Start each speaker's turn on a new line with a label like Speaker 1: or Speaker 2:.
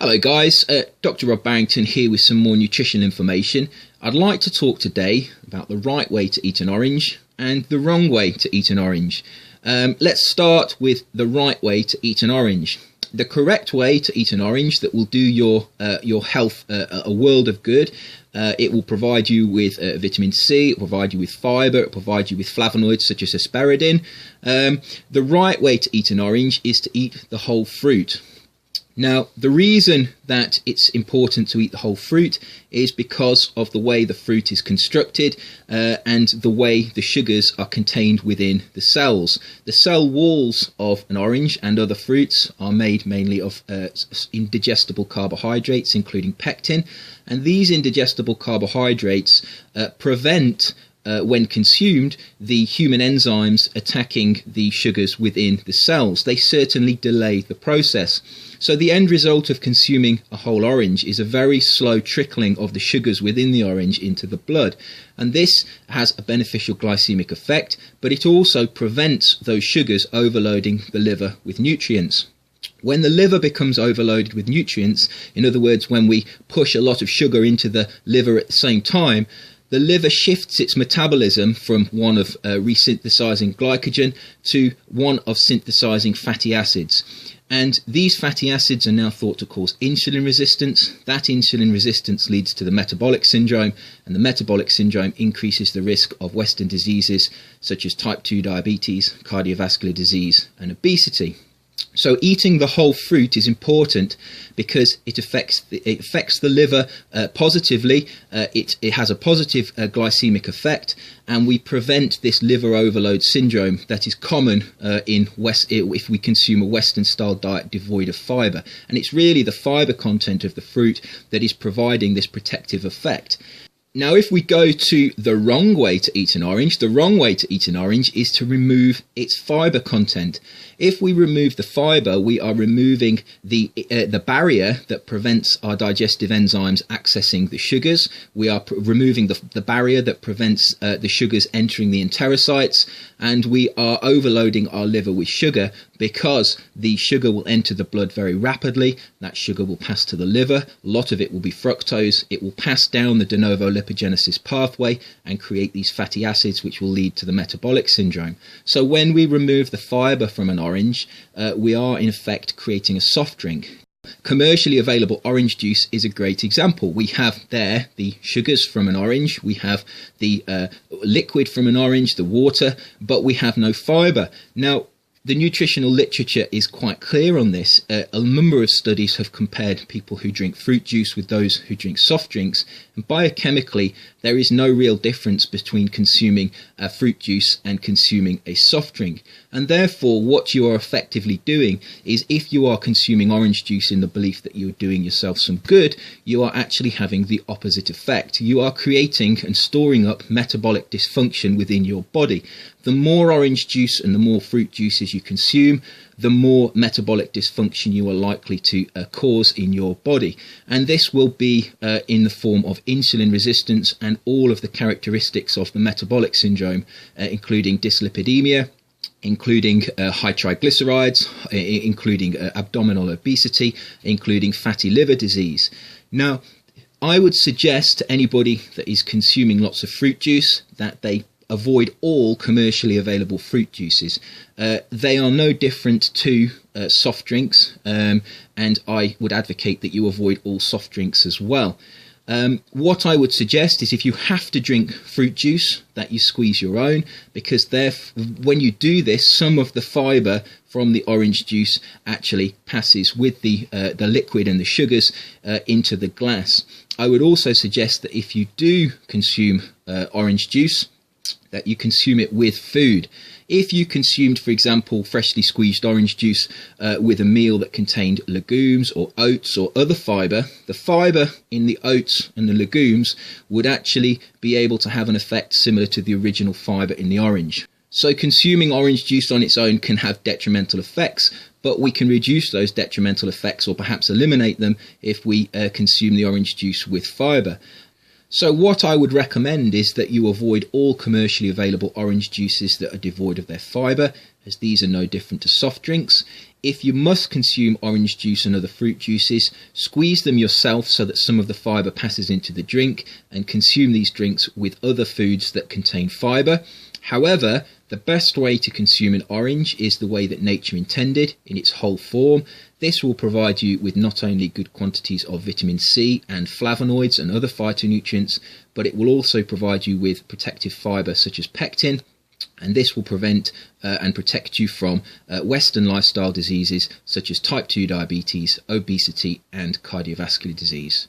Speaker 1: Hello guys, Dr. Rob Barrington here with some more nutritional information. I'd like to talk today about the right way to eat an orange and the wrong way to eat an orange. Let's start with the right way to eat an orange. The correct way to eat an orange that will do your health a world of good. It will provide you with vitamin C, it will provide you with fibre, it will provide you with flavonoids such as asparagine. The right way to eat an orange is to eat the whole fruit. Now, the reason that it's important to eat the whole fruit is because of the way the fruit is constructed and the way the sugars are contained within the cells. The cell walls of an orange and other fruits are made mainly of indigestible carbohydrates, including pectin, and these indigestible carbohydrates prevent when consumed, the human enzymes attacking the sugars within the cells. They certainly delay the process. So the end result of consuming a whole orange is a very slow trickling of the sugars within the orange into the blood. And this has a beneficial glycemic effect, but it also prevents those sugars overloading the liver with nutrients. When the liver becomes overloaded with nutrients, in other words, when we push a lot of sugar into the liver at the same time, the liver shifts its metabolism from one of resynthesizing glycogen to one of synthesizing fatty acids. And these fatty acids are now thought to cause insulin resistance. That insulin resistance leads to the metabolic syndrome, and the metabolic syndrome increases the risk of Western diseases such as type 2 diabetes, cardiovascular disease, and obesity. So eating the whole fruit is important because it affects the liver positively. It has a positive glycemic effect, and we prevent this liver overload syndrome that is common if we consume a Western style diet devoid of fibre. And it's really the fibre content of the fruit that is providing this protective effect. Now, if we go to the wrong way to eat an orange, the wrong way to eat an orange is to remove its fibre content. If we remove the fibre, we are removing the barrier that prevents our digestive enzymes accessing the sugars. We are removing the barrier that prevents the sugars entering the enterocytes, and we are overloading our liver with sugar because the sugar will enter the blood very rapidly. That sugar will pass to the liver. A lot of it will be fructose. It will pass down the de novo lipogenesis pathway and create these fatty acids, which will lead to the metabolic syndrome. So when we remove the fibre from an orange, we are in effect creating a soft drink. Commercially available orange juice is a great example. We have there the sugars from an orange, we have the liquid from an orange, the water, but we have no fibre. Now, the nutritional literature is quite clear on this. A number of studies have compared people who drink fruit juice with those who drink soft drinks, and biochemically there is no real difference between consuming a fruit juice and consuming a soft drink. And therefore what you are effectively doing is, if you are consuming orange juice in the belief that you're doing yourself some good, you are actually having the opposite effect. You are creating and storing up metabolic dysfunction within your body. The more orange juice and the more fruit juices you consume, the more metabolic dysfunction you are likely to cause in your body. And this will be in the form of insulin resistance and all of the characteristics of the metabolic syndrome, including dyslipidemia, including high triglycerides, including abdominal obesity, including fatty liver disease. Now, I would suggest to anybody that is consuming lots of fruit juice that they avoid all commercially available fruit juices. They are no different to soft drinks, and I would advocate that you avoid all soft drinks as well. What I would suggest is, if you have to drink fruit juice, that you squeeze your own, because when you do this, some of the fibre from the orange juice actually passes with the liquid and the sugars into the glass. I would also suggest that if you do consume orange juice, that you consume it with food. If you consumed, for example, freshly squeezed orange juice with a meal that contained legumes or oats or other fibre, the fibre in the oats and the legumes would actually be able to have an effect similar to the original fibre in the orange. So consuming orange juice on its own can have detrimental effects, but we can reduce those detrimental effects or perhaps eliminate them if we consume the orange juice with fibre. So what I would recommend is that you avoid all commercially available orange juices that are devoid of their fibre, as these are no different to soft drinks. If you must consume orange juice and other fruit juices, squeeze them yourself so that some of the fibre passes into the drink, and consume these drinks with other foods that contain fibre. However, the best way to consume an orange is the way that nature intended, in its whole form. This will provide you with not only good quantities of vitamin C and flavonoids and other phytonutrients, but it will also provide you with protective fibre such as pectin, and this will prevent and protect you from Western lifestyle diseases such as type 2 diabetes, obesity and cardiovascular disease.